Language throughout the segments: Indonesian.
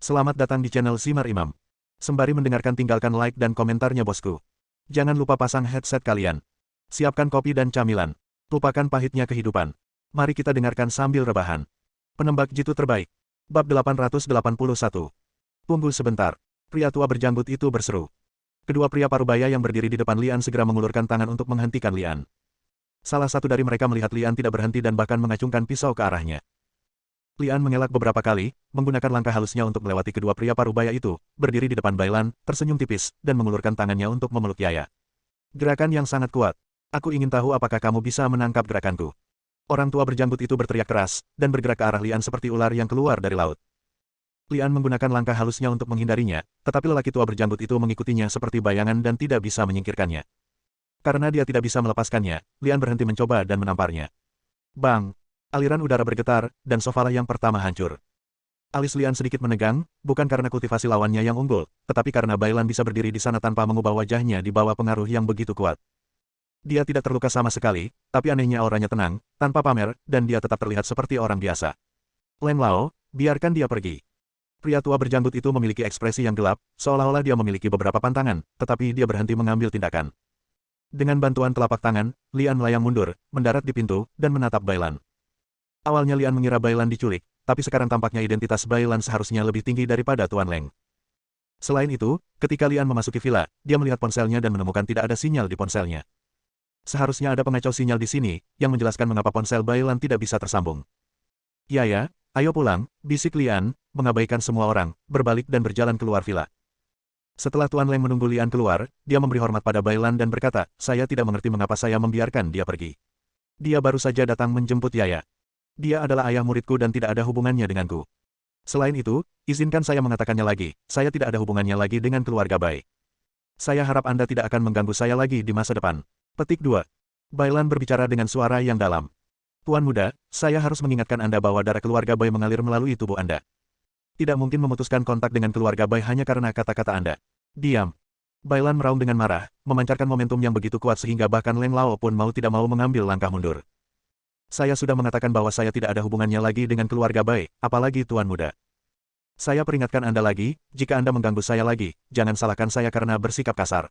Selamat datang di channel Simar Imam. Sembari mendengarkan tinggalkan like dan komentarnya bosku. Jangan lupa pasang headset kalian. Siapkan kopi dan camilan. Lupakan pahitnya kehidupan. Mari kita dengarkan sambil rebahan. Penembak jitu terbaik. Bab 881. Tunggu sebentar. Pria tua berjanggut itu berseru. Kedua pria parubaya yang berdiri di depan Lian segera mengulurkan tangan untuk menghentikan Lian. Salah satu dari mereka melihat Lian tidak berhenti dan bahkan mengacungkan pisau ke arahnya. Lian mengelak beberapa kali, menggunakan langkah halusnya untuk melewati kedua pria parubaya itu, berdiri di depan Bailan, tersenyum tipis, dan mengulurkan tangannya untuk memeluk Yaya. Gerakan yang sangat kuat. Aku ingin tahu apakah kamu bisa menangkap gerakanku. Orang tua berjanggut itu berteriak keras, dan bergerak ke arah Lian seperti ular yang keluar dari laut. Lian menggunakan langkah halusnya untuk menghindarinya, tetapi lelaki tua berjanggut itu mengikutinya seperti bayangan dan tidak bisa menyingkirkannya. Karena dia tidak bisa melepaskannya, Lian berhenti mencoba dan menamparnya. Bang! Aliran udara bergetar, dan sofalah yang pertama hancur. Alis Lian sedikit menegang, bukan karena kultivasi lawannya yang unggul, tetapi karena Bailan bisa berdiri di sana tanpa mengubah wajahnya di bawah pengaruh yang begitu kuat. Dia tidak terluka sama sekali, tapi anehnya auranya tenang, tanpa pamer, dan dia tetap terlihat seperti orang biasa. Leng Lao, biarkan dia pergi. Pria tua berjanggut itu memiliki ekspresi yang gelap, seolah-olah dia memiliki beberapa pantangan, tetapi dia berhenti mengambil tindakan. Dengan bantuan telapak tangan, Lian melayang mundur, mendarat di pintu, dan menatap Bailan. Awalnya Lian mengira Bailan diculik, tapi sekarang tampaknya identitas Bailan seharusnya lebih tinggi daripada Tuan Leng. Selain itu, ketika Lian memasuki villa, dia melihat ponselnya dan menemukan tidak ada sinyal di ponselnya. Seharusnya ada pengacau sinyal di sini, yang menjelaskan mengapa ponsel Bailan tidak bisa tersambung. Yaya, ayo pulang, bisik Lian, mengabaikan semua orang, berbalik dan berjalan keluar villa. Setelah Tuan Leng menunggu Lian keluar, dia memberi hormat pada Bailan dan berkata, saya tidak mengerti mengapa saya membiarkan dia pergi. Dia baru saja datang menjemput Yaya. Dia adalah ayah muridku dan tidak ada hubungannya denganku. Selain itu, izinkan saya mengatakannya lagi, saya tidak ada hubungannya lagi dengan keluarga Bai. Saya harap Anda tidak akan mengganggu saya lagi di masa depan. Petik 2. Bailan berbicara dengan suara yang dalam. Tuan muda, saya harus mengingatkan Anda bahwa darah keluarga Bai mengalir melalui tubuh Anda. Tidak mungkin memutuskan kontak dengan keluarga Bai hanya karena kata-kata Anda. Diam. Bailan meraung dengan marah, memancarkan momentum yang begitu kuat sehingga bahkan Leng Lao pun mau tidak mau mengambil langkah mundur. Saya sudah mengatakan bahwa saya tidak ada hubungannya lagi dengan keluarga Bai, apalagi Tuan Muda. Saya peringatkan Anda lagi, jika Anda mengganggu saya lagi, jangan salahkan saya karena bersikap kasar.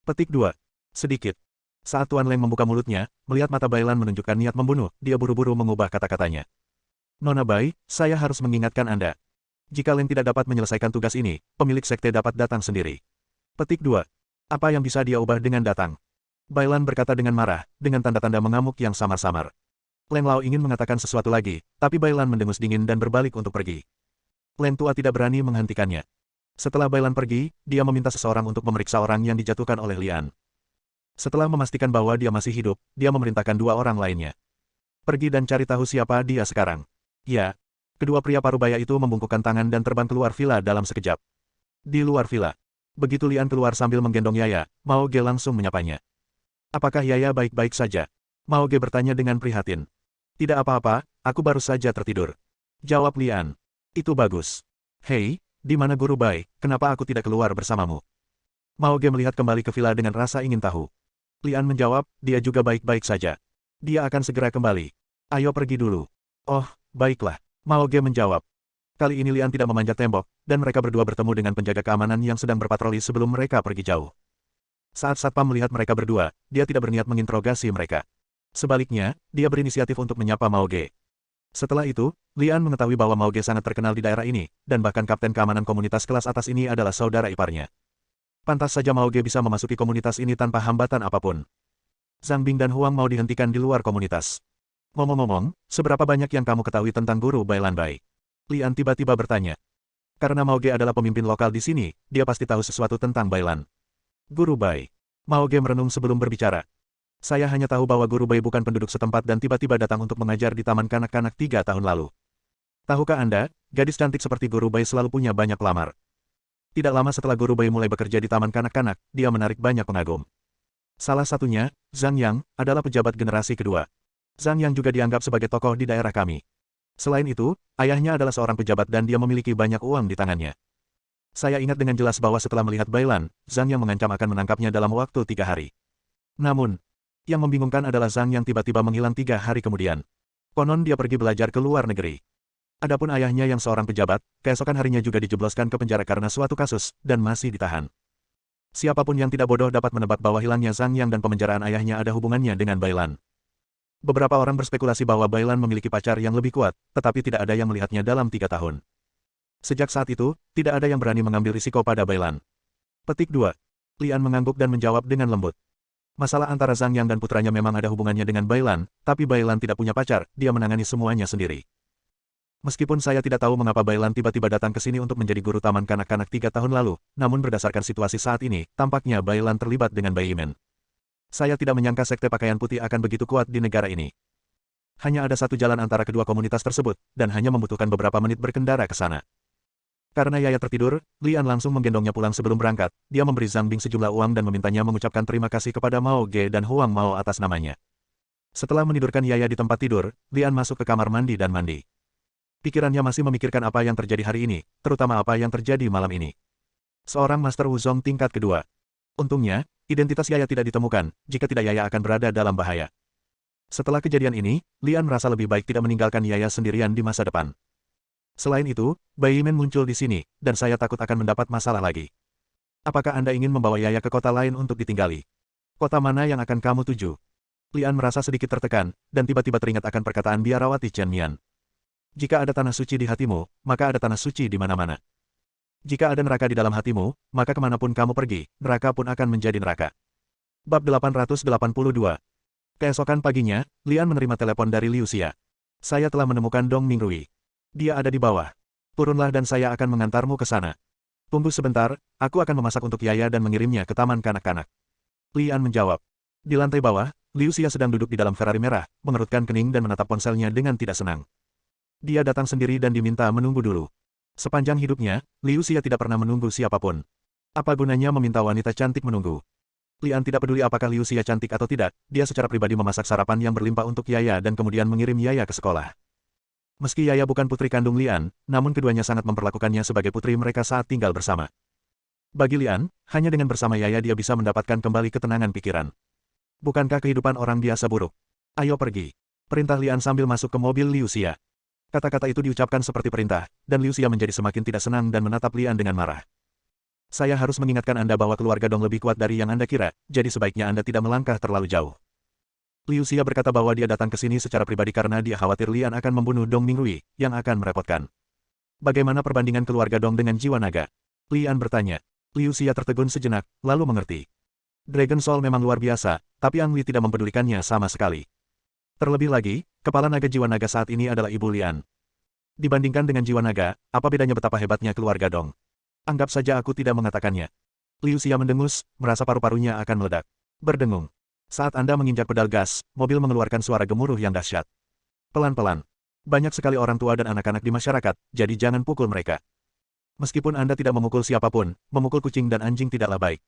Petik 2. Sedikit. Saat Tuan Leng membuka mulutnya, melihat mata Bailan menunjukkan niat membunuh, dia buru-buru mengubah kata-katanya. Nona Bai, saya harus mengingatkan Anda. Jika Leng tidak dapat menyelesaikan tugas ini, pemilik sekte dapat datang sendiri. Petik 2. Apa yang bisa dia ubah dengan datang? Bailan berkata dengan marah, dengan tanda-tanda mengamuk yang samar-samar. Leng Lao ingin mengatakan sesuatu lagi, tapi Bailan mendengus dingin dan berbalik untuk pergi. Leng tua tidak berani menghentikannya. Setelah Bailan pergi, dia meminta seseorang untuk memeriksa orang yang dijatuhkan oleh Lian. Setelah memastikan bahwa dia masih hidup, dia memerintahkan dua orang lainnya. Pergi dan cari tahu siapa dia sekarang. Ya. Kedua pria parubaya itu membungkukkan tangan dan terbang keluar villa dalam sekejap. Di luar villa. Begitu Lian keluar sambil menggendong Yaya, Mao Ge langsung menyapanya. Apakah Yaya baik-baik saja? Mao Ge bertanya dengan prihatin. Tidak apa-apa, aku baru saja tertidur. Jawab Lian. Itu bagus. Hei, di mana Guru Bai, kenapa aku tidak keluar bersamamu? Mao Ge melihat kembali ke villa dengan rasa ingin tahu. Lian menjawab, dia juga baik-baik saja. Dia akan segera kembali. Ayo pergi dulu. Oh, baiklah. Mao Ge menjawab. Kali ini Lian tidak memanjat tembok, dan mereka berdua bertemu dengan penjaga keamanan yang sedang berpatroli sebelum mereka pergi jauh. Saat Satpam melihat mereka berdua, dia tidak berniat menginterogasi mereka. Sebaliknya, dia berinisiatif untuk menyapa Mao Ge. Setelah itu, Lian mengetahui bahwa Mao Ge sangat terkenal di daerah ini, dan bahkan kapten keamanan komunitas kelas atas ini adalah saudara iparnya. Pantas saja Mao Ge bisa memasuki komunitas ini tanpa hambatan apapun. Zhang Bing dan Huang mau dihentikan di luar komunitas. Ngomong-ngomong, seberapa banyak yang kamu ketahui tentang Guru Bailan Bai? Lian tiba-tiba bertanya. Karena Mao Ge adalah pemimpin lokal di sini, dia pasti tahu sesuatu tentang Bailan. Guru Bai. Mao Ge merenung sebelum berbicara. Saya hanya tahu bahwa Guru Bai bukan penduduk setempat dan tiba-tiba datang untuk mengajar di taman kanak-kanak 3 tahun lalu. Tahukah Anda, gadis cantik seperti Guru Bai selalu punya banyak pelamar. Tidak lama setelah Guru Bai mulai bekerja di taman kanak-kanak, dia menarik banyak pengagum. Salah satunya, Zhang Yang, adalah pejabat generasi kedua. Zhang Yang juga dianggap sebagai tokoh di daerah kami. Selain itu, ayahnya adalah seorang pejabat dan dia memiliki banyak uang di tangannya. Saya ingat dengan jelas bahwa setelah melihat Bailan, Zhang Yang mengancam akan menangkapnya dalam waktu 3 hari. Namun, yang membingungkan adalah Zhang yang tiba-tiba menghilang 3 hari kemudian. Konon dia pergi belajar ke luar negeri. Adapun ayahnya yang seorang pejabat, keesokan harinya juga dijebloskan ke penjara karena suatu kasus, dan masih ditahan. Siapapun yang tidak bodoh dapat menebak bahwa hilangnya Zhang Yang dan pemenjaraan ayahnya ada hubungannya dengan Bailan. Beberapa orang berspekulasi bahwa Bailan memiliki pacar yang lebih kuat, tetapi tidak ada yang melihatnya dalam 3 tahun. Sejak saat itu, tidak ada yang berani mengambil risiko pada Bailan. Petik 2. Lian mengangguk dan menjawab dengan lembut. Masalah antara Zhang Yang dan putranya memang ada hubungannya dengan Bailan, tapi Bailan tidak punya pacar, dia menangani semuanya sendiri. Meskipun saya tidak tahu mengapa Bailan tiba-tiba datang ke sini untuk menjadi guru taman kanak-kanak 3 tahun lalu, namun berdasarkan situasi saat ini, tampaknya Bailan terlibat dengan Bai Yimen. Saya tidak menyangka sekte pakaian putih akan begitu kuat di negara ini. Hanya ada satu jalan antara kedua komunitas tersebut, dan hanya membutuhkan beberapa menit berkendara ke sana. Karena Yaya tertidur, Lian langsung menggendongnya pulang sebelum berangkat. Dia memberi Zhang Bing sejumlah uang dan memintanya mengucapkan terima kasih kepada Mao Ge dan Huang Mao atas namanya. Setelah menidurkan Yaya di tempat tidur, Lian masuk ke kamar mandi dan mandi. Pikirannya masih memikirkan apa yang terjadi hari ini, terutama apa yang terjadi malam ini. Seorang Master Wuzong tingkat kedua. Untungnya, identitas Yaya tidak ditemukan, jika tidak Yaya akan berada dalam bahaya. Setelah kejadian ini, Lian merasa lebih baik tidak meninggalkan Yaya sendirian di masa depan. Selain itu, Bai Yimen muncul di sini, dan saya takut akan mendapat masalah lagi. Apakah Anda ingin membawa Yaya ke kota lain untuk ditinggali? Kota mana yang akan kamu tuju? Lian merasa sedikit tertekan, dan tiba-tiba teringat akan perkataan biarawati Chen Mian. Jika ada tanah suci di hatimu, maka ada tanah suci di mana-mana. Jika ada neraka di dalam hatimu, maka kemanapun kamu pergi, neraka pun akan menjadi neraka. Bab 882. Keesokan paginya, Lian menerima telepon dari Liu Xia. Saya telah menemukan Dong Mingrui. Dia ada di bawah. Turunlah dan saya akan mengantarmu ke sana. Tunggu sebentar, aku akan memasak untuk Yaya dan mengirimnya ke taman kanak-kanak. Lian menjawab. Di lantai bawah, Liu Xia sedang duduk di dalam Ferrari merah, mengerutkan kening dan menatap ponselnya dengan tidak senang. Dia datang sendiri dan diminta menunggu dulu. Sepanjang hidupnya, Liu Xia tidak pernah menunggu siapapun. Apa gunanya meminta wanita cantik menunggu? Lian tidak peduli apakah Liu Xia cantik atau tidak, dia secara pribadi memasak sarapan yang berlimpah untuk Yaya dan kemudian mengirim Yaya ke sekolah. Meski Yaya bukan putri kandung Lian, namun keduanya sangat memperlakukannya sebagai putri mereka saat tinggal bersama. Bagi Lian, hanya dengan bersama Yaya dia bisa mendapatkan kembali ketenangan pikiran. Bukankah kehidupan orang biasa buruk? Ayo pergi. Perintah Lian sambil masuk ke mobil Liu Xia. Kata-kata itu diucapkan seperti perintah, dan Liu Xia menjadi semakin tidak senang dan menatap Lian dengan marah. Saya harus mengingatkan Anda bahwa keluarga Dong lebih kuat dari yang Anda kira, jadi sebaiknya Anda tidak melangkah terlalu jauh. Liu Xia berkata bahwa dia datang ke sini secara pribadi karena dia khawatir Lian akan membunuh Dong Mingrui, yang akan merepotkan. Bagaimana perbandingan keluarga Dong dengan jiwa naga? Lian bertanya. Liu Xia tertegun sejenak, lalu mengerti. Dragon Soul memang luar biasa, tapi Ang Li tidak mempedulikannya sama sekali. Terlebih lagi, kepala naga jiwa naga saat ini adalah Ibu Lian. Dibandingkan dengan jiwa naga, apa bedanya betapa hebatnya keluarga Dong? Anggap saja aku tidak mengatakannya. Liu Xia mendengus, merasa paru-parunya akan meledak. Berdengung. Saat Anda menginjak pedal gas, mobil mengeluarkan suara gemuruh yang dahsyat. Pelan-pelan. Banyak sekali orang tua dan anak-anak di masyarakat, jadi jangan pukul mereka. Meskipun Anda tidak memukul siapapun, memukul kucing dan anjing tidaklah baik.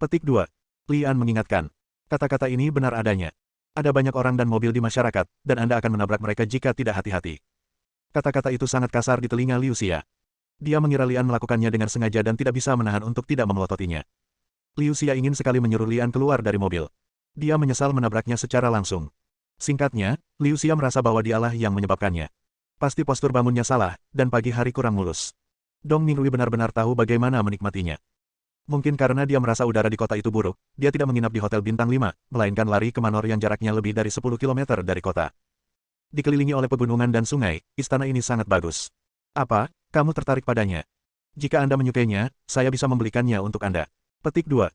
Petik 2. Lian mengingatkan. Kata-kata ini benar adanya. Ada banyak orang dan mobil di masyarakat, dan Anda akan menabrak mereka jika tidak hati-hati. Kata-kata itu sangat kasar di telinga Liu Xia. Dia mengira Lian melakukannya dengan sengaja dan tidak bisa menahan untuk tidak memelototinya. Liu Xia ingin sekali menyuruh Lian keluar dari mobil. Dia menyesal menabraknya secara langsung. Singkatnya, Liu Xia merasa bahwa dialah yang menyebabkannya. Pasti postur bangunnya salah, dan pagi hari kurang mulus. Dong Mingrui benar-benar tahu bagaimana menikmatinya. Mungkin karena dia merasa udara di kota itu buruk, dia tidak menginap di hotel bintang 5, melainkan lari ke manor yang jaraknya lebih dari 10 km dari kota. Dikelilingi oleh pegunungan dan sungai, istana ini sangat bagus. Apa, kamu tertarik padanya? Jika Anda menyukainya, saya bisa membelikannya untuk Anda. Petik 2.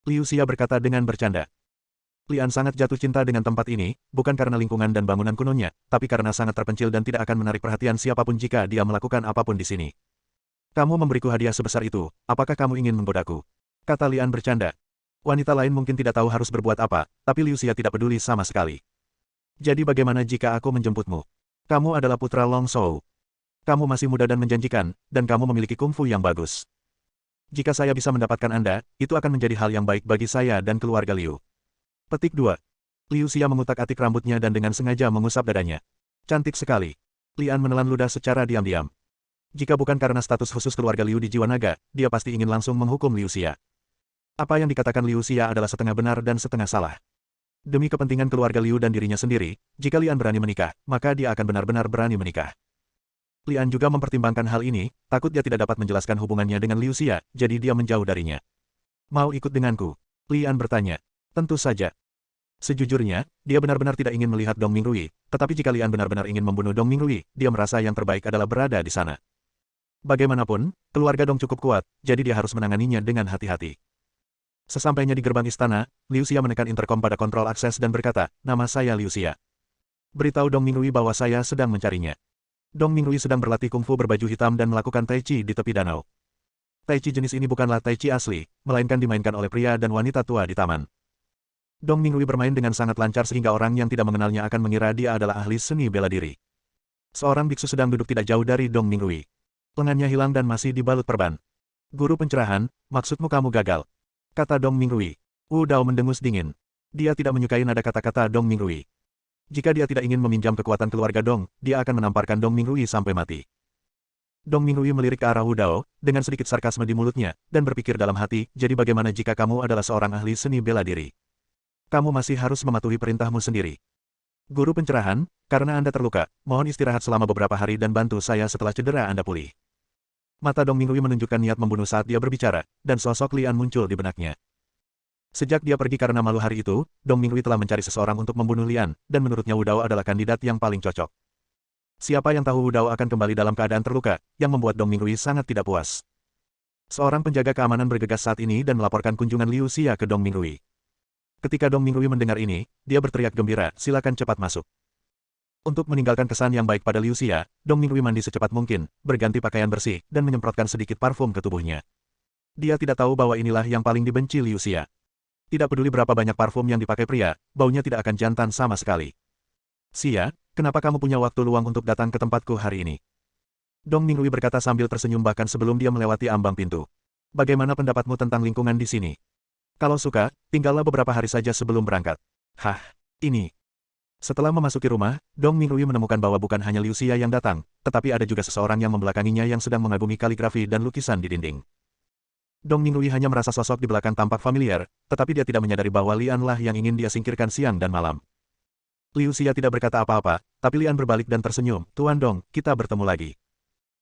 Liu Xia berkata dengan bercanda. Lian sangat jatuh cinta dengan tempat ini, bukan karena lingkungan dan bangunan kunonya, tapi karena sangat terpencil dan tidak akan menarik perhatian siapapun jika dia melakukan apapun di sini. Kamu memberiku hadiah sebesar itu, apakah kamu ingin menggodaku? Kata Lian bercanda. Wanita lain mungkin tidak tahu harus berbuat apa, tapi Liu Xia tidak peduli sama sekali. Jadi bagaimana jika aku menjemputmu? Kamu adalah putra Long Shou. Kamu masih muda dan menjanjikan, dan kamu memiliki kungfu yang bagus. Jika saya bisa mendapatkan Anda, itu akan menjadi hal yang baik bagi saya dan keluarga Liu. Petik 2. Liu Xia mengutak-atik rambutnya dan dengan sengaja mengusap dadanya. Cantik sekali. Lian menelan ludah secara diam-diam. Jika bukan karena status khusus keluarga Liu di jiwa naga, dia pasti ingin langsung menghukum Liu Xia. Apa yang dikatakan Liu Xia adalah setengah benar dan setengah salah. Demi kepentingan keluarga Liu dan dirinya sendiri, jika Lian berani menikah, maka dia akan benar-benar berani menikah. Lian juga mempertimbangkan hal ini, takut dia tidak dapat menjelaskan hubungannya dengan Liu Xia, jadi dia menjauh darinya. Mau ikut denganku? Lian bertanya. Tentu saja. Sejujurnya, dia benar-benar tidak ingin melihat Dong Mingrui, tetapi jika Lian benar-benar ingin membunuh Dong Mingrui, dia merasa yang terbaik adalah berada di sana. Bagaimanapun, keluarga Dong cukup kuat, jadi dia harus menanganinya dengan hati-hati. Sesampainya di gerbang istana, Liu Xia menekan interkom pada kontrol akses dan berkata, "Nama saya Liu Xia. Beritahu Dong Mingrui bahwa saya sedang mencarinya." Dong Mingrui sedang berlatih kungfu berbaju hitam dan melakukan tai chi di tepi danau. Tai chi jenis ini bukanlah tai chi asli, melainkan dimainkan oleh pria dan wanita tua di taman. Dong Mingrui bermain dengan sangat lancar sehingga orang yang tidak mengenalnya akan mengira dia adalah ahli seni bela diri. Seorang biksu sedang duduk tidak jauh dari Dong Mingrui. Lengannya hilang dan masih dibalut perban. "Guru pencerahan, maksudmu kamu gagal?" kata Dong Mingrui. Wu Dao mendengus dingin. Dia tidak menyukai nada kata-kata Dong Mingrui. Jika dia tidak ingin meminjam kekuatan keluarga Dong, dia akan menamparkan Dong Mingrui sampai mati. Dong Mingrui melirik ke arah Wu Dao, dengan sedikit sarkasme di mulutnya, dan berpikir dalam hati, "Jadi bagaimana jika kamu adalah seorang ahli seni bela diri? Kamu masih harus mematuhi perintahmu sendiri. Guru pencerahan, karena Anda terluka, mohon istirahat selama beberapa hari dan bantu saya setelah cedera Anda pulih." Mata Dong Mingrui menunjukkan niat membunuh saat dia berbicara, dan sosok Lian muncul di benaknya. Sejak dia pergi karena malu hari itu, Dong Mingrui telah mencari seseorang untuk membunuh Lian, dan menurutnya Wu Dao adalah kandidat yang paling cocok. Siapa yang tahu Wu Dao akan kembali dalam keadaan terluka, yang membuat Dong Mingrui sangat tidak puas. Seorang penjaga keamanan bergegas saat ini dan melaporkan kunjungan Liu Xia ke Dong Mingrui. Ketika Dong Mingrui mendengar ini, dia berteriak gembira, "Silakan cepat masuk." Untuk meninggalkan kesan yang baik pada Liu Xia, Dong Mingrui mandi secepat mungkin, berganti pakaian bersih, dan menyemprotkan sedikit parfum ke tubuhnya. Dia tidak tahu bahwa inilah yang paling dibenci Liu Xia. Tidak peduli berapa banyak parfum yang dipakai pria, baunya tidak akan jantan sama sekali. "Xia, kenapa kamu punya waktu luang untuk datang ke tempatku hari ini?" Dong Mingrui berkata sambil tersenyum bahkan sebelum dia melewati ambang pintu. "Bagaimana pendapatmu tentang lingkungan di sini? Kalau suka, tinggallah beberapa hari saja sebelum berangkat." "Hah, ini..." Setelah memasuki rumah, Dong Mingrui menemukan bahwa bukan hanya Liu Xia yang datang, tetapi ada juga seseorang yang membelakanginya yang sedang mengagumi kaligrafi dan lukisan di dinding. Dong Mingrui hanya merasa sosok di belakang tampak familiar, tetapi dia tidak menyadari bahwa Lian lah yang ingin dia singkirkan siang dan malam. Liu Xia tidak berkata apa-apa, tapi Lian berbalik dan tersenyum, "Tuan Dong, kita bertemu lagi."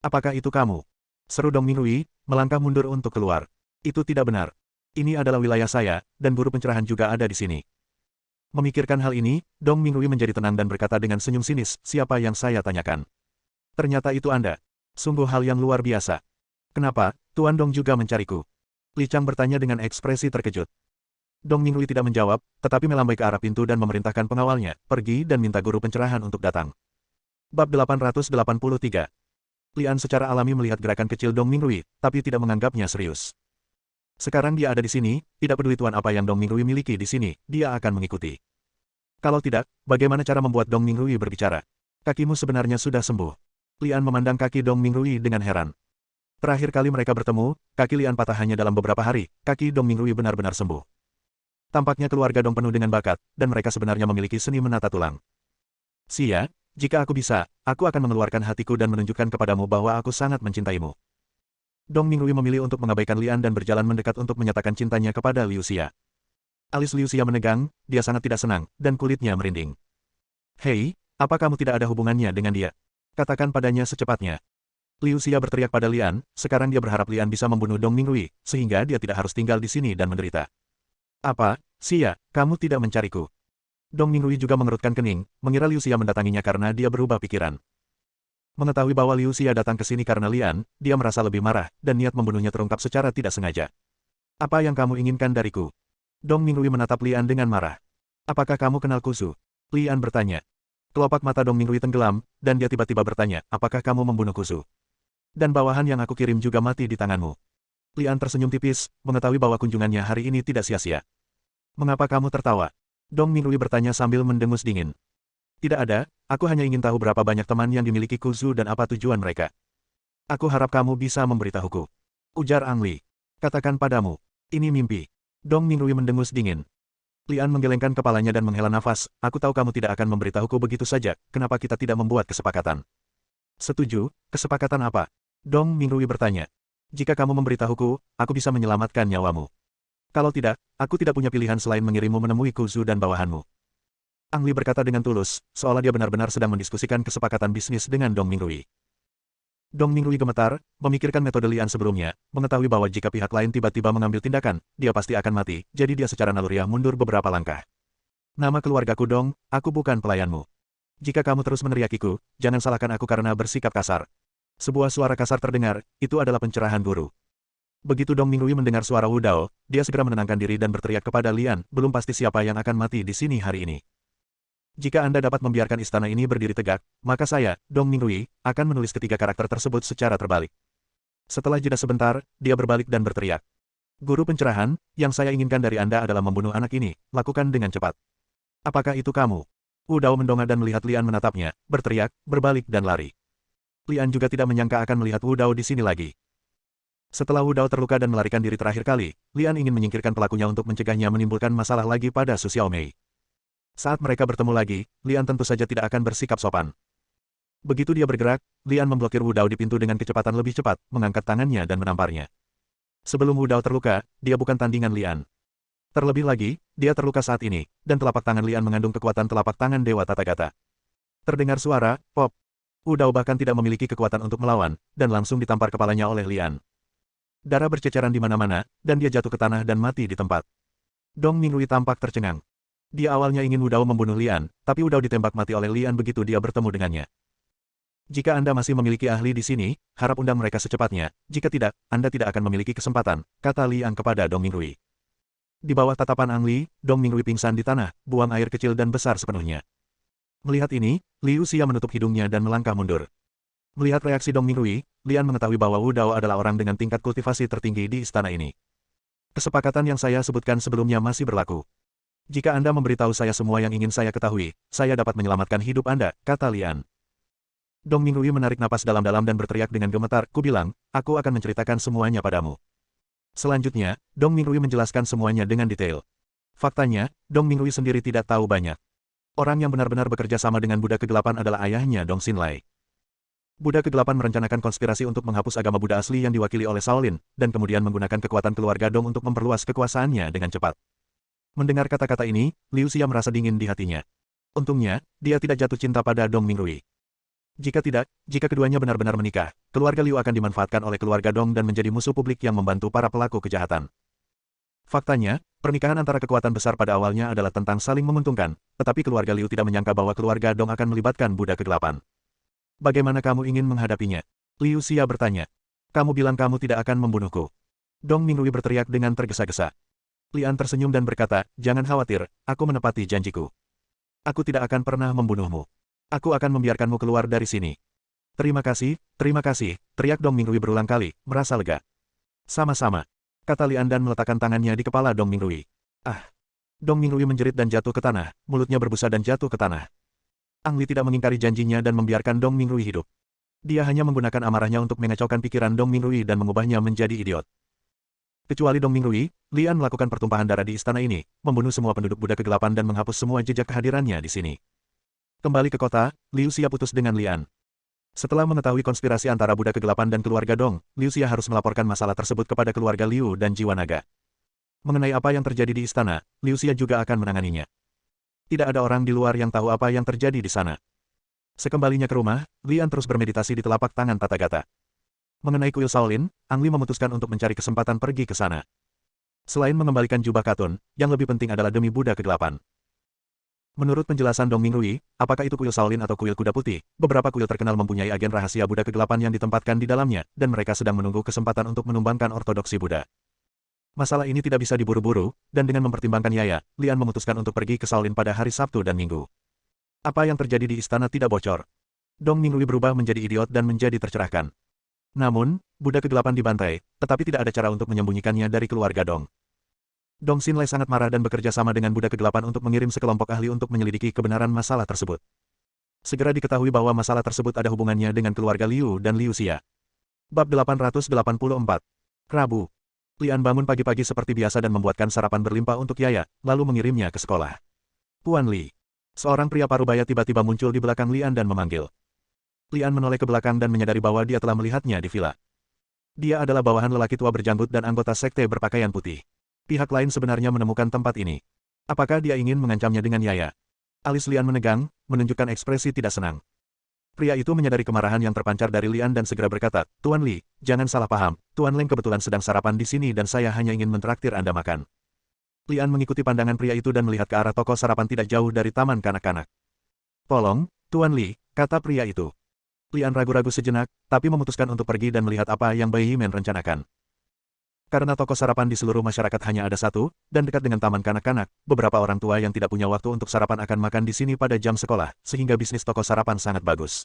"Apakah itu kamu?" seru Dong Mingrui, melangkah mundur untuk keluar. "Itu tidak benar. Ini adalah wilayah saya, dan guru pencerahan juga ada di sini." Memikirkan hal ini, Dong Mingrui menjadi tenang dan berkata dengan senyum sinis, "Siapa yang saya tanyakan? Ternyata itu Anda. Sungguh hal yang luar biasa. Kenapa, Tuan Dong juga mencariku?" Li Chang bertanya dengan ekspresi terkejut. Dong Mingrui tidak menjawab, tetapi melambai ke arah pintu dan memerintahkan pengawalnya, "Pergi dan minta guru pencerahan untuk datang." Bab 883. Lian secara alami melihat gerakan kecil Dong Mingrui, tapi tidak menganggapnya serius. Sekarang dia ada di sini, tidak peduli tuan apa yang Dong Mingrui miliki di sini, dia akan mengikuti. Kalau tidak, bagaimana cara membuat Dong Mingrui berbicara? "Kakimu sebenarnya sudah sembuh." Lian memandang kaki Dong Mingrui dengan heran. Terakhir kali mereka bertemu, kaki Lian patah hanya dalam beberapa hari, kaki Dong Mingrui benar-benar sembuh. Tampaknya keluarga Dong penuh dengan bakat, dan mereka sebenarnya memiliki seni menata tulang. "Xia, jika aku bisa, aku akan mengeluarkan hatiku dan menunjukkan kepadamu bahwa aku sangat mencintaimu." Dong Mingrui memilih untuk mengabaikan Lian dan berjalan mendekat untuk menyatakan cintanya kepada Liu Xia. Alis Liu Xia menegang, dia sangat tidak senang, dan kulitnya merinding. "Hei, apa kamu tidak ada hubungannya dengan dia? Katakan padanya secepatnya." Liu Xia berteriak pada Lian, sekarang dia berharap Lian bisa membunuh Dong Mingrui, sehingga dia tidak harus tinggal di sini dan menderita. "Apa, Xia, kamu tidak mencariku?" Dong Mingrui juga mengerutkan kening, mengira Liu Xia mendatanginya karena dia berubah pikiran. Mengetahui bahwa Liu Xia datang ke sini karena Lian, dia merasa lebih marah, dan niat membunuhnya terungkap secara tidak sengaja. "Apa yang kamu inginkan dariku?" Dong Mingrui menatap Lian dengan marah. "Apakah kamu kenal Kuzu?" Lian bertanya. Kelopak mata Dong Mingrui tenggelam, dan dia tiba-tiba bertanya, "Apakah kamu membunuh Kuzu? Dan bawahan yang aku kirim juga mati di tanganmu." Lian tersenyum tipis, mengetahui bahwa kunjungannya hari ini tidak sia-sia. "Mengapa kamu tertawa?" Dong Mingrui bertanya sambil mendengus dingin. "Tidak ada, aku hanya ingin tahu berapa banyak teman yang dimiliki Kuzu dan apa tujuan mereka. Aku harap kamu bisa memberitahuku," ujar Ang Li. "Katakan padamu, ini mimpi." Dong Mingrui mendengus dingin. Lian menggelengkan kepalanya dan menghela nafas, "Aku tahu kamu tidak akan memberitahuku begitu saja, kenapa kita tidak membuat kesepakatan?" "Setuju, kesepakatan apa?" Dong Mingrui bertanya. "Jika kamu memberitahuku, aku bisa menyelamatkan nyawamu. Kalau tidak, aku tidak punya pilihan selain mengirimmu menemui Kuzu dan bawahanmu." Ang Li berkata dengan tulus, seolah dia benar-benar sedang mendiskusikan kesepakatan bisnis dengan Dong Mingrui. Dong Mingrui gemetar, memikirkan metode Lian sebelumnya, mengetahui bahwa jika pihak lain tiba-tiba mengambil tindakan, dia pasti akan mati, jadi dia secara naluriah mundur beberapa langkah. Nama keluargaku Dong, aku bukan pelayanmu. Jika kamu terus meneriakiku, jangan salahkan aku karena bersikap kasar. Sebuah suara kasar terdengar, itu adalah pencerahan guru. Begitu Dong Mingrui mendengar suara Wu Dao, dia segera menenangkan diri dan berteriak kepada Lian, belum pasti siapa yang akan mati di sini hari ini. Jika Anda dapat membiarkan istana ini berdiri tegak, maka saya, Dong Mingrui, akan menulis ketiga karakter tersebut secara terbalik. Setelah jeda sebentar, dia berbalik dan berteriak. Guru pencerahan, yang saya inginkan dari Anda adalah membunuh anak ini, lakukan dengan cepat. Apakah itu kamu? Wu Dao mendongak dan melihat Lian menatapnya, berteriak, berbalik dan lari. Lian juga tidak menyangka akan melihat Wu Dao di sini lagi. Setelah Wu Dao terluka dan melarikan diri terakhir kali, Lian ingin menyingkirkan pelakunya untuk mencegahnya menimbulkan masalah lagi pada Su Xiaomei. Saat mereka bertemu lagi, Lian tentu saja tidak akan bersikap sopan. Begitu dia bergerak, Lian memblokir Wu Dao di pintu dengan kecepatan lebih cepat, mengangkat tangannya dan menamparnya. Sebelum Wu Dao terluka, dia bukan tandingan Lian. Terlebih lagi, dia terluka saat ini, dan telapak tangan Lian mengandung kekuatan telapak tangan Dewa Tathagata. Terdengar suara, pop. Wu Dao bahkan tidak memiliki kekuatan untuk melawan, dan langsung ditampar kepalanya oleh Lian. Darah berceceran di mana-mana, dan dia jatuh ke tanah dan mati di tempat. Dong Mingrui tampak tercengang. Dia awalnya ingin Wu Dao membunuh Lian, tapi Wu Dao ditembak mati oleh Lian begitu dia bertemu dengannya. Jika Anda masih memiliki ahli di sini, harap undang mereka secepatnya, jika tidak, Anda tidak akan memiliki kesempatan, kata Lian kepada Dong Mingrui. Di bawah tatapan Ang Li, Dong Mingrui pingsan di tanah, buang air kecil dan besar sepenuhnya. Melihat ini, Liu Xia menutup hidungnya dan melangkah mundur. Melihat reaksi Dong Mingrui, Lian mengetahui bahwa Wu Dao adalah orang dengan tingkat kultivasi tertinggi di istana ini. Kesepakatan yang saya sebutkan sebelumnya masih berlaku. Jika Anda memberitahu saya semua yang ingin saya ketahui, saya dapat menyelamatkan hidup Anda, kata Lian. Dong Mingrui menarik napas dalam-dalam dan berteriak dengan gemetar, ku bilang, aku akan menceritakan semuanya padamu. Selanjutnya, Dong Mingrui menjelaskan semuanya dengan detail. Faktanya, Dong Mingrui sendiri tidak tahu banyak. Orang yang benar-benar bekerja sama dengan Buddha Kegelapan adalah ayahnya Dong Xinlai. Buddha Kegelapan merencanakan konspirasi untuk menghapus agama Buddha asli yang diwakili oleh Shaolin, dan kemudian menggunakan kekuatan keluarga Dong untuk memperluas kekuasaannya dengan cepat. Mendengar kata-kata ini, Liu Xia merasa dingin di hatinya. Untungnya, dia tidak jatuh cinta pada Dong Mingrui. Jika tidak, jika keduanya benar-benar menikah, keluarga Liu akan dimanfaatkan oleh keluarga Dong dan menjadi musuh publik yang membantu para pelaku kejahatan. Faktanya, pernikahan antara kekuatan besar pada awalnya adalah tentang saling menguntungkan, tetapi keluarga Liu tidak menyangka bahwa keluarga Dong akan melibatkan Buddha Kegelapan. Bagaimana kamu ingin menghadapinya? Liu Xia bertanya. Kamu bilang kamu tidak akan membunuhku. Dong Mingrui berteriak dengan tergesa-gesa. Lian tersenyum dan berkata, jangan khawatir, aku menepati janjiku. Aku tidak akan pernah membunuhmu. Aku akan membiarkanmu keluar dari sini. Terima kasih, teriak Dong Mingrui berulang kali, merasa lega. Sama-sama, kata Lian dan meletakkan tangannya di kepala Dong Mingrui. Ah! Dong Mingrui menjerit dan jatuh ke tanah, mulutnya berbusa dan jatuh ke tanah. Ang Li tidak mengingkari janjinya dan membiarkan Dong Mingrui hidup. Dia hanya menggunakan amarahnya untuk mengacaukan pikiran Dong Mingrui dan mengubahnya menjadi idiot. Kecuali Dong Mingrui, Lian melakukan pertumpahan darah di istana ini, membunuh semua penduduk Buddha Kegelapan dan menghapus semua jejak kehadirannya di sini. Kembali ke kota, Liu Xia putus dengan Lian. Setelah mengetahui konspirasi antara Buddha Kegelapan dan keluarga Dong, Liu Xia harus melaporkan masalah tersebut kepada keluarga Liu dan Jiwa Naga. Mengenai apa yang terjadi di istana, Liu Xia juga akan menanganinya. Tidak ada orang di luar yang tahu apa yang terjadi di sana. Sekembalinya ke rumah, Lian terus bermeditasi di telapak tangan Tathagata. Mengenai kuil Shaolin, Ang Li memutuskan untuk mencari kesempatan pergi ke sana. Selain mengembalikan jubah katun, yang lebih penting adalah demi Buddha Kegelapan. Menurut penjelasan Dong Mingrui, apakah itu kuil Shaolin atau kuil kuda putih, beberapa kuil terkenal mempunyai agen rahasia Buddha Kegelapan yang ditempatkan di dalamnya, dan mereka sedang menunggu kesempatan untuk menumbangkan ortodoksi Buddha. Masalah ini tidak bisa diburu-buru, dan dengan mempertimbangkan Yaya, Lian memutuskan untuk pergi ke Shaolin pada hari Sabtu dan Minggu. Apa yang terjadi di istana tidak bocor. Dong Mingrui berubah menjadi idiot dan menjadi tercerahkan. Namun, Buddha Kegelapan dibantai, tetapi tidak ada cara untuk menyembunyikannya dari keluarga Dong. Dong Xinlai sangat marah dan bekerja sama dengan Buddha Kegelapan untuk mengirim sekelompok ahli untuk menyelidiki kebenaran masalah tersebut. Segera diketahui bahwa masalah tersebut ada hubungannya dengan keluarga Liu dan Liu Xia. Bab 884. Rabu. Lian bangun pagi-pagi seperti biasa dan membuatkan sarapan berlimpah untuk Yaya, lalu mengirimnya ke sekolah. Puan Li. Seorang pria parubaya tiba-tiba muncul di belakang Lian dan memanggil. Lian menoleh ke belakang dan menyadari bahwa dia telah melihatnya di villa. Dia adalah bawahan lelaki tua berjanggut dan anggota sekte berpakaian putih. Pihak lain sebenarnya menemukan tempat ini. Apakah dia ingin mengancamnya dengan Yaya? Alis Lian menegang, menunjukkan ekspresi tidak senang. Pria itu menyadari kemarahan yang terpancar dari Lian dan segera berkata, Tuan Li, jangan salah paham, Tuan Leng kebetulan sedang sarapan di sini dan saya hanya ingin mentraktir Anda makan. Lian mengikuti pandangan pria itu dan melihat ke arah toko sarapan tidak jauh dari taman kanak-kanak. Tolong, Tuan Li, kata pria itu. Lian ragu-ragu sejenak, tapi memutuskan untuk pergi dan melihat apa yang Bai Yimen rencanakan. Karena toko sarapan di seluruh masyarakat hanya ada satu, dan dekat dengan taman kanak-kanak, beberapa orang tua yang tidak punya waktu untuk sarapan akan makan di sini pada jam sekolah, sehingga bisnis toko sarapan sangat bagus.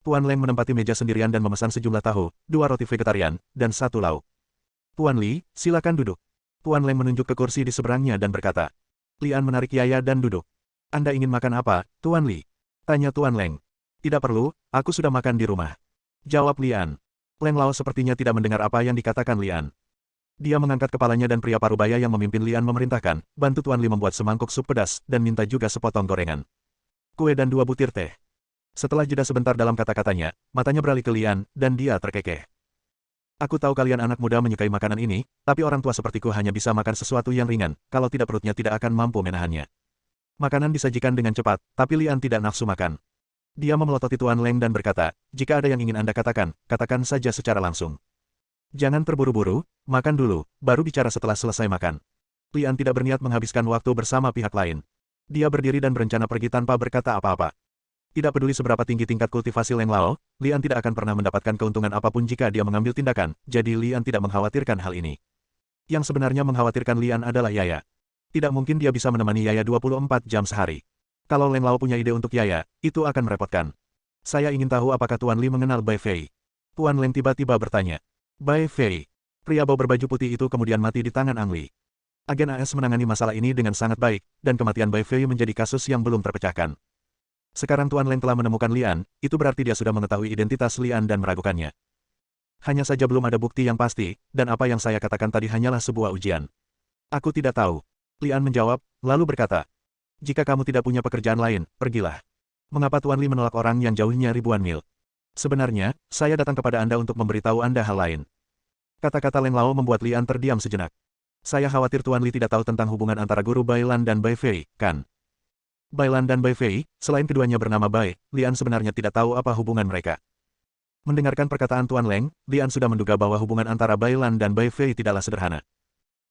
Tuan Leng menempati meja sendirian dan memesan sejumlah tahu, 2 roti vegetarian, dan 1 lauk. Tuan Li, silakan duduk. Tuan Leng menunjuk ke kursi di seberangnya dan berkata. Lian menarik Yaya dan duduk. Anda ingin makan apa, Tuan Li? Tanya Tuan Leng. Tidak perlu, aku sudah makan di rumah. Jawab Lian. Leng Lao sepertinya tidak mendengar apa yang dikatakan Lian. Dia mengangkat kepalanya dan pria parubaya yang memimpin Lian memerintahkan, bantu Tuan Li membuat semangkuk sup pedas, dan minta juga sepotong gorengan. Kue dan 2 butir teh. Setelah jeda sebentar dalam kata-katanya, matanya beralih ke Lian, dan dia terkekeh. Aku tahu kalian anak muda menyukai makanan ini, tapi orang tua sepertiku hanya bisa makan sesuatu yang ringan, kalau tidak perutnya tidak akan mampu menahannya. Makanan disajikan dengan cepat, tapi Lian tidak nafsu makan. Dia memelototi Tuan Leng dan berkata, jika ada yang ingin Anda katakan, katakan saja secara langsung. Jangan terburu-buru, makan dulu, baru bicara setelah selesai makan. Lian tidak berniat menghabiskan waktu bersama pihak lain. Dia berdiri dan berencana pergi tanpa berkata apa-apa. Tidak peduli seberapa tinggi tingkat kultivasi Leng Lao, Lian tidak akan pernah mendapatkan keuntungan apapun jika dia mengambil tindakan, jadi Lian tidak mengkhawatirkan hal ini. Yang sebenarnya mengkhawatirkan Lian adalah Yaya. Tidak mungkin dia bisa menemani Yaya 24 jam sehari. Kalau Leng Lao punya ide untuk Yaya, itu akan merepotkan. Saya ingin tahu apakah Tuan Li mengenal Bai Fei. Tuan Leng tiba-tiba bertanya. Bai Fei. Pria bau berbaju putih itu kemudian mati di tangan Ang Li. Agen AS menangani masalah ini dengan sangat baik, dan kematian Bai Fei menjadi kasus yang belum terpecahkan. Sekarang Tuan Leng telah menemukan Lian, itu berarti dia sudah mengetahui identitas Lian dan meragukannya. Hanya saja belum ada bukti yang pasti, dan apa yang saya katakan tadi hanyalah sebuah ujian. Aku tidak tahu. Lian menjawab, lalu berkata. Jika kamu tidak punya pekerjaan lain, pergilah. Mengapa Tuan Li menolak orang yang jauhnya ribuan mil? Sebenarnya, saya datang kepada Anda untuk memberitahu Anda hal lain. Kata-kata Leng Lao membuat Lian terdiam sejenak. Saya khawatir Tuan Li tidak tahu tentang hubungan antara guru Bai Lan dan Bai Fei, kan? Bai Lan dan Bai Fei, selain keduanya bernama Bai, Lian sebenarnya tidak tahu apa hubungan mereka. Mendengarkan perkataan Tuan Leng, Lian sudah menduga bahwa hubungan antara Bai Lan dan Bai Fei tidaklah sederhana.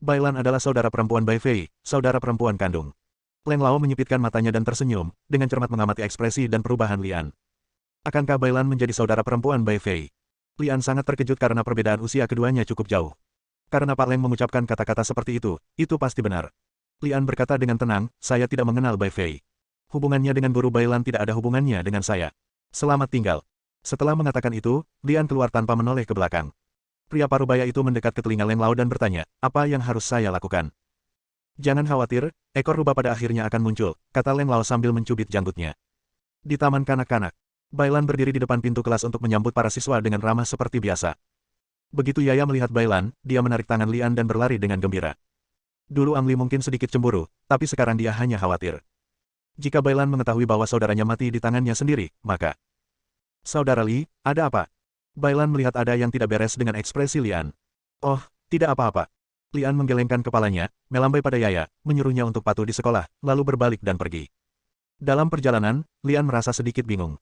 Bai Lan adalah saudara perempuan Bai Fei, saudara perempuan kandung. Leng Lao menyipitkan matanya dan tersenyum, dengan cermat mengamati ekspresi dan perubahan Lian. Akankah Bai Lan menjadi saudara perempuan Bai Fei? Lian sangat terkejut karena perbedaan usia keduanya cukup jauh. Karena Pak Leng mengucapkan kata-kata seperti itu pasti benar. Lian berkata dengan tenang, saya tidak mengenal Bai Fei. Hubungannya dengan guru Bai Lan tidak ada hubungannya dengan saya. Selamat tinggal. Setelah mengatakan itu, Lian keluar tanpa menoleh ke belakang. Pria parubaya itu mendekat ke telinga Leng Lao dan bertanya, apa yang harus saya lakukan? Jangan khawatir, ekor rubah pada akhirnya akan muncul, kata Leng Lao sambil mencubit janggutnya. Di taman kanak-kanak. Bai Lan berdiri di depan pintu kelas untuk menyambut para siswa dengan ramah seperti biasa. Begitu Yaya melihat Bai Lan, dia menarik tangan Lian dan berlari dengan gembira. Dulu Ang Li mungkin sedikit cemburu, tapi sekarang dia hanya khawatir. Jika Bai Lan mengetahui bahwa saudaranya mati di tangannya sendiri, maka... Saudara Li, ada apa? Bai Lan melihat ada yang tidak beres dengan ekspresi Lian. Oh, tidak apa-apa. Lian menggelengkan kepalanya, melambai pada Yaya, menyuruhnya untuk patuh di sekolah, lalu berbalik dan pergi. Dalam perjalanan, Lian merasa sedikit bingung.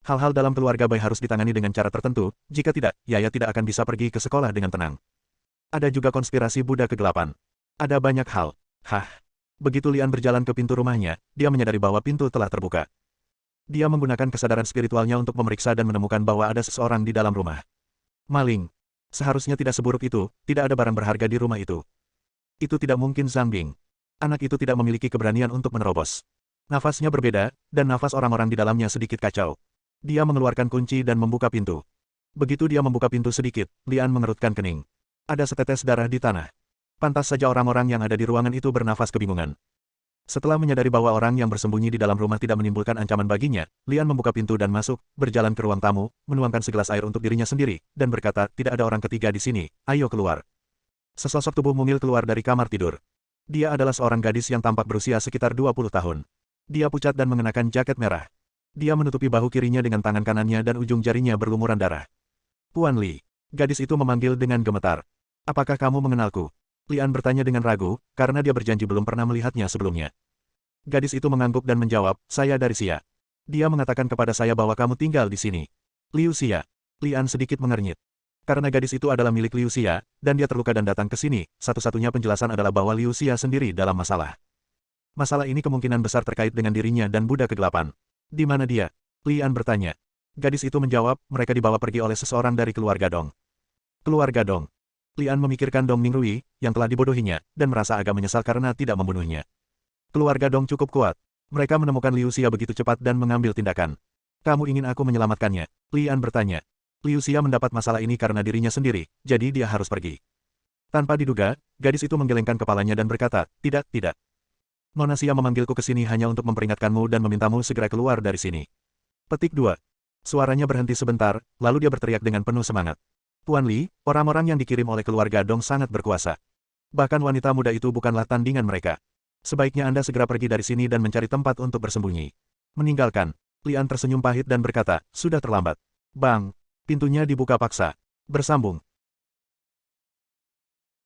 Hal-hal dalam keluarga Bai harus ditangani dengan cara tertentu, jika tidak, Yaya tidak akan bisa pergi ke sekolah dengan tenang. Ada juga konspirasi Buddha kegelapan. Ada banyak hal. Begitu Lian berjalan ke pintu rumahnya, dia menyadari bahwa pintu telah terbuka. Dia menggunakan kesadaran spiritualnya untuk memeriksa dan menemukan bahwa ada seseorang di dalam rumah. Maling. Seharusnya tidak seburuk itu, tidak ada barang berharga di rumah itu. Itu tidak mungkin Zhang Bing. Anak itu tidak memiliki keberanian untuk menerobos. Nafasnya berbeda, dan nafas orang-orang di dalamnya sedikit kacau. Dia mengeluarkan kunci dan membuka pintu. Begitu dia membuka pintu sedikit, Lian mengerutkan kening. Ada setetes darah di tanah. Pantas saja orang-orang yang ada di ruangan itu bernafas kebingungan. Setelah menyadari bahwa orang yang bersembunyi di dalam rumah tidak menimbulkan ancaman baginya, Lian membuka pintu dan masuk, berjalan ke ruang tamu, menuangkan segelas air untuk dirinya sendiri, dan berkata, tidak ada orang ketiga di sini, ayo keluar. Sesosok tubuh mungil keluar dari kamar tidur. Dia adalah seorang gadis yang tampak berusia sekitar 20 tahun. Dia pucat dan mengenakan jaket merah. Dia menutupi bahu kirinya dengan tangan kanannya dan ujung jarinya berlumuran darah. Tuan Li. Gadis itu memanggil dengan gemetar. Apakah kamu mengenalku? Lian bertanya dengan ragu, karena dia berjanji belum pernah melihatnya sebelumnya. Gadis itu mengangguk dan menjawab, saya dari Xia. Dia mengatakan kepada saya bahwa kamu tinggal di sini. Liu Xia. Li An sedikit mengernyit. Karena gadis itu adalah milik Liu Xia, dan dia terluka dan datang ke sini, satu-satunya penjelasan adalah bahwa Liu Xia sendiri dalam masalah. Masalah ini kemungkinan besar terkait dengan dirinya dan Buddha Kegelapan. Di mana dia? Li An bertanya. Gadis itu menjawab, mereka dibawa pergi oleh seseorang dari keluarga Dong. Keluarga Dong. Li An memikirkan Dong Mingrui, yang telah dibodohinya, dan merasa agak menyesal karena tidak membunuhnya. Keluarga Dong cukup kuat. Mereka menemukan Liu Xia begitu cepat dan mengambil tindakan. Kamu ingin aku menyelamatkannya? Li An bertanya. Liu Xia mendapat masalah ini karena dirinya sendiri, jadi dia harus pergi. Tanpa diduga, gadis itu menggelengkan kepalanya dan berkata, tidak, tidak. Nona Xia memanggilku ke sini hanya untuk memperingatkanmu dan memintamu segera keluar dari sini. Petik 2. Suaranya berhenti sebentar, lalu dia berteriak dengan penuh semangat. Tuan Li, orang-orang yang dikirim oleh keluarga Dong sangat berkuasa. Bahkan wanita muda itu bukanlah tandingan mereka. Sebaiknya Anda segera pergi dari sini dan mencari tempat untuk bersembunyi. Meninggalkan. Li An tersenyum pahit dan berkata, sudah terlambat. Bang! Pintunya dibuka paksa. Bersambung.